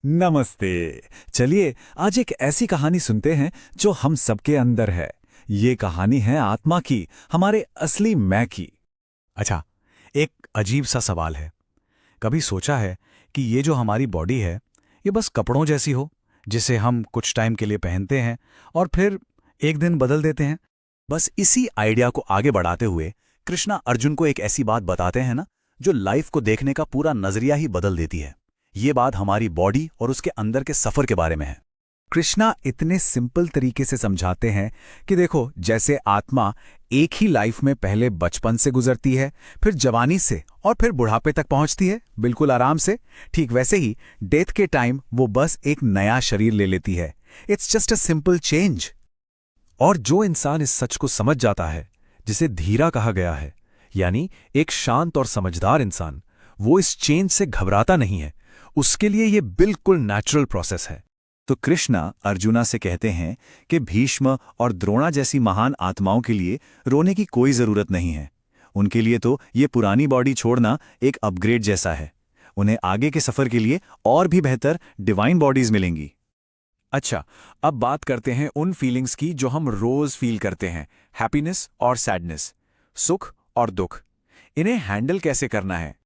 नमस्ते। चलिए आज एक ऐसी कहानी सुनते हैं जो हम सबके अंदर है। ये कहानी है आत्मा की, हमारे असली मैं की। अच्छा, एक अजीब सा सवाल है। कभी सोचा है कि ये जो हमारी बॉडी है, ये बस कपड़ों जैसी हो, जिसे हम कुछ टाइम के लिए पहनते हैं और फिर एक दिन बदल देते हैं? बस इसी आइडिया को आगे बढ़ाते हुए कृष्णा अर्जुन को एक ऐसी बात बताते हैं ना, जो लाइफ को देखने का पूरा नजरिया ही बदल देती है। ये बात हमारी बॉडी और उसके अंदर के सफर के बारे में है। कृष्णा इतने सिंपल तरीके से समझाते हैं कि देखो, जैसे आत्मा एक ही लाइफ में पहले बचपन से गुजरती है, फिर जवानी से और फिर बुढ़ापे तक पहुंचती है बिल्कुल आराम से, ठीक वैसे ही डेथ के टाइम वो बस एक नया शरीर ले लेती है। It's just a simple change. और जो इंसान इस सच को समझ जाता है, जिसे धीरा कहा गया है, यानी एक शांत और समझदार इंसान, वो इस चेंज से घबराता नहीं है। उसके लिए ये बिल्कुल नेचुरल प्रोसेस है। तो कृष्णा अर्जुना से कहते हैं कि भीष्म और द्रोणा जैसी महान आत्माओं के लिए रोने की कोई जरूरत नहीं है। उनके लिए तो ये पुरानी बॉडी छोड़ना एक अपग्रेड जैसा है। उन्हें आगे के सफर के लिए और भी बेहतर डिवाइन बॉडीज मिलेंगी। अच्छा, अब बात करते हैं उन फीलिंग्स की जो हम रोज फील करते हैं, हैप्पीनेस और सैडनेस, सुख और दुख। इन्हें हैंडल कैसे करना है?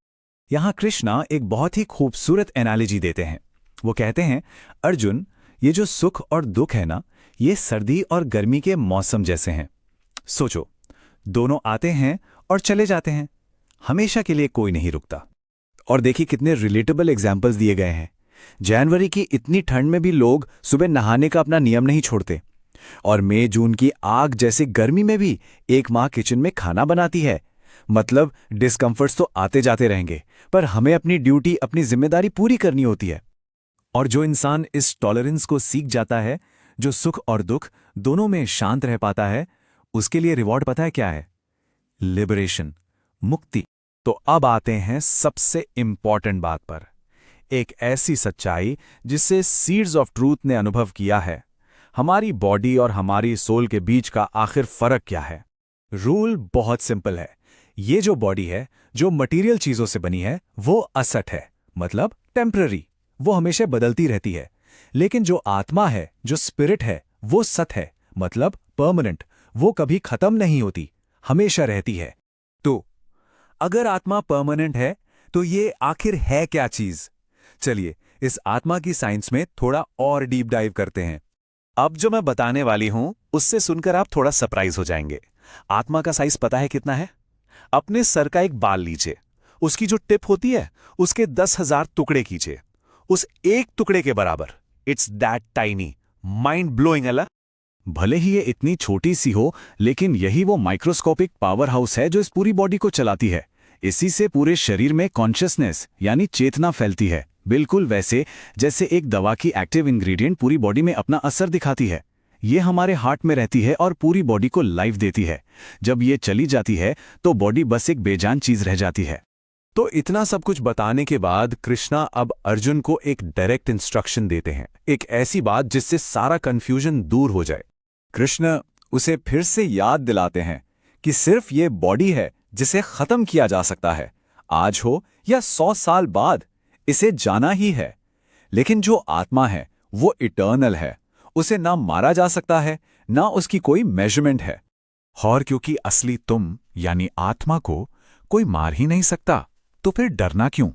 यहाँ कृष्णा एक बहुत ही खूबसूरत एनालॉजी देते हैं। वो कहते हैं, अर्जुन, ये जो सुख और दुख है ना, ये सर्दी और गर्मी के मौसम जैसे हैं। सोचो, दोनों आते हैं और चले जाते हैं, हमेशा के लिए कोई नहीं रुकता। और देखिए कितने रिलेटेबल एग्जाम्पल्स दिए गए हैं। जनवरी की इतनी ठंड में भी लोग सुबह नहाने का अपना नियम नहीं छोड़ते। और मई जून की आग जैसी गर्मी में भी एक माँ किचन में खाना बनाती है। मतलब डिस्कम्फर्ट्स तो आते जाते रहेंगे, पर हमें अपनी ड्यूटी, अपनी जिम्मेदारी पूरी करनी होती है। और जो इंसान इस टॉलरेंस को सीख जाता है, जो सुख और दुख दोनों में शांत रह पाता है, उसके लिए रिवॉर्ड पता है क्या है? लिबरेशन, मुक्ति। तो अब आते हैं सबसे इंपॉर्टेंट बात पर, एक ऐसी सच्चाई जिसे सीड्स ऑफ ट्रूथ ने अनुभव किया है। हमारी बॉडी और हमारी सोल के बीच का आखिर फर्क क्या है? रूल बहुत सिंपल है। ये जो बॉडी है, जो मटेरियल चीजों से बनी है, वो असत है, मतलब टेम्पररी, वो हमेशा बदलती रहती है। लेकिन जो आत्मा है, जो स्पिरिट है, वो सत है, मतलब परमानेंट, वो कभी खत्म नहीं होती, हमेशा रहती है। तो अगर आत्मा परमानेंट है, तो ये आखिर है क्या चीज? चलिए इस आत्मा की साइंस में थोड़ा और डीप डाइव करते हैं। अब जो मैं बताने वाली हूं, उससे सुनकर आप थोड़ा सरप्राइज हो जाएंगे। आत्मा का साइज पता है कितना है? अपने सर का एक बाल लीजिए, उसकी जो टिप होती है, उसके 10,000 टुकड़े कीजिए, उस एक टुकड़े के बराबर। It's that tiny, mind blowing अला। भले ही ये इतनी छोटी सी हो, लेकिन यही वो माइक्रोस्कोपिक पावर हाउस है जो इस पूरी बॉडी को चलाती है। इसी से पूरे शरीर में कॉन्शियसनेस यानी चेतना फैलती है, बिल्कुल वैसे जैसे एक दवा की एक्टिव इंग्रेडिएंट पूरी बॉडी में अपना असर दिखाती है। ये हमारे हार्ट में रहती है और पूरी बॉडी को लाइफ देती है। जब ये चली जाती है तो बॉडी बस एक बेजान चीज रह जाती है। तो इतना सब कुछ बताने के बाद कृष्णा अब अर्जुन को एक डायरेक्ट इंस्ट्रक्शन देते हैं, एक ऐसी बात जिससे सारा कंफ्यूजन दूर हो जाए। कृष्ण उसे फिर से याद दिलाते हैं कि सिर्फ ये बॉडी है जिसे खत्म किया जा सकता है, आज हो या 100 साल बाद, इसे जाना ही है। लेकिन जो आत्मा है वो इटर्नल है, उसे ना मारा जा सकता है, ना उसकी कोई मेजरमेंट है। और क्योंकि असली तुम यानी आत्मा को कोई मार ही नहीं सकता, तो फिर डरना क्यों?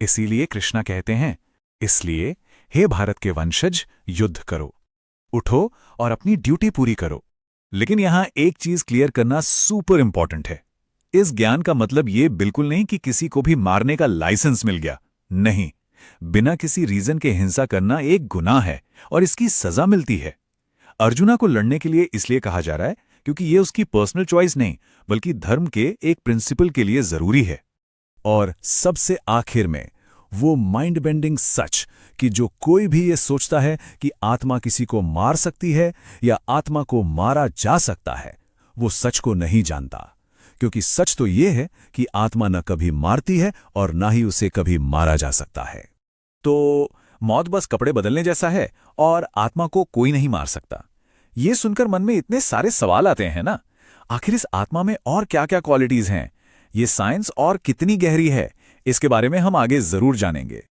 इसीलिए कृष्णा कहते हैं, इसलिए हे भारत के वंशज, युद्ध करो, उठो और अपनी ड्यूटी पूरी करो। लेकिन यहां एक चीज क्लियर करना सुपर इंपॉर्टेंट है। इस ज्ञान का मतलब ये बिल्कुल नहीं कि किसी को भी मारने का लाइसेंस मिल गया। नहीं, बिना किसी रीजन के हिंसा करना एक गुनाह है और इसकी सजा मिलती है। अर्जुना को लड़ने के लिए इसलिए कहा जा रहा है क्योंकि ये उसकी पर्सनल चॉइस नहीं, बल्कि धर्म के एक प्रिंसिपल के लिए जरूरी है। और सबसे आखिर में वो माइंड बेंडिंग सच कि जो कोई भी ये सोचता है कि आत्मा किसी को मार सकती है या आत्मा को मारा जा सकता है, वो सच को नहीं जानता। क्योंकि सच तो ये है कि आत्मा न कभी मारती है और ना ही उसे कभी मारा जा सकता है। तो मौत बस कपड़े बदलने जैसा है और आत्मा को कोई नहीं मार सकता। ये सुनकर मन में इतने सारे सवाल आते हैं ना, आखिर इस आत्मा में और क्या-क्या क्वालिटीज हैं? ये साइंस और कितनी गहरी है, इसके बारे में हम आगे जरूर जानेंगे।